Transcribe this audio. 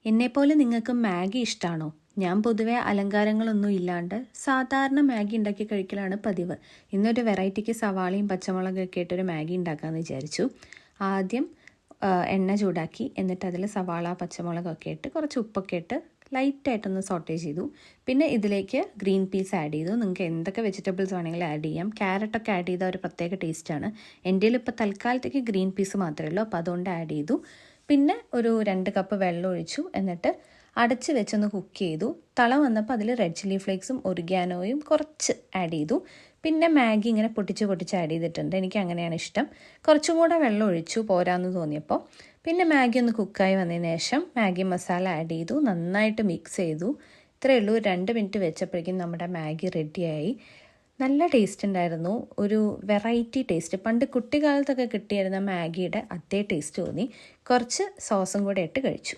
എന്നെപ്പോലെ നിങ്ങൾക്ക് മാഗി ഇഷ്ടമാണോ? ഞാൻ പൊതുവെ അലങ്കാരങ്ങളൊന്നും ഇല്ലാണ്ട് സാധാരണ മാഗി ഉണ്ടാക്കി കഴിക്കലാണ് പതിവ്. ഇന്നൊരു വെറൈറ്റിക്ക് സവാളയും പച്ചമുളകൊക്കെ ഇട്ടൊരു മാഗി ഉണ്ടാക്കാമെന്ന് വിചാരിച്ചു. ആദ്യം എണ്ണ ചൂടാക്കി, എന്നിട്ട് അതിൽ സവാള പച്ചമുളകൊക്കെ ഇട്ട് കുറച്ച് ഉപ്പൊക്കെ ഇട്ട് ലൈറ്റായിട്ടൊന്ന് സോട്ടേ ചെയ്തു. പിന്നെ ഇതിലേക്ക് ഗ്രീൻ പീസ് ആഡ് ചെയ്തു. നിങ്ങൾക്ക് എന്തൊക്കെ വെജിറ്റബിൾസ് വേണമെങ്കിലും ആഡ് ചെയ്യാം. ക്യാരറ്റൊക്കെ ആഡ് ചെയ്താൽ ഒരു പ്രത്യേക ടേസ്റ്റാണ്. എൻ്റെ കയ്യിൽ ഇപ്പോൾ തൽക്കാലത്തേക്ക് ഗ്രീൻ പീസ് മാത്രമേ ഉള്ളൂ, അപ്പോൾ അതുകൊണ്ട് ആഡ് ചെയ്തു. പിന്നെ ഒരു 2 കപ്പ് വെള്ളം ഒഴിച്ചു. എന്നിട്ട് അടച്ച് വെച്ചൊന്ന് കുക്ക് ചെയ്തു. തള വന്നപ്പോൾ അതിൽ റെഡ് ചില്ലി ഫ്ലേക്സും ഒറിഗാനോയും കുറച്ച് ആഡ് ചെയ്തു. പിന്നെ മാഗി ഇങ്ങനെ പൊട്ടിച്ച് ആഡ് ചെയ്തിട്ടുണ്ട്. എനിക്ക് അങ്ങനെയാണ് ഇഷ്ടം. കുറച്ചും കൂടെ വെള്ളം ഒഴിച്ചു പോരാന്ന് തോന്നിയപ്പോൾ. പിന്നെ മാഗി ഒന്ന് കുക്കായി വന്നതിന് ശേഷം മാഗി മസാല ആഡ് ചെയ്തു. നന്നായിട്ട് മിക്സ് ചെയ്തു. ഇത്രയേ ഉള്ളൂ. 2 മിനിറ്റ് വെച്ചപ്പോഴേക്കും നമ്മുടെ മാഗി റെഡിയായി. നല്ല ടേസ്റ്റ് ഉണ്ടായിരുന്നു. ഒരു വെറൈറ്റി ടേസ്റ്റ്. പണ്ട് കുട്ടിക്കാലത്തൊക്കെ കിട്ടിയിരുന്ന മാഗിയുടെ അതേ ടേസ്റ്റ് തോന്നി. കുറച്ച് സോസും കൂടെ ഇട്ട് കഴിച്ചു.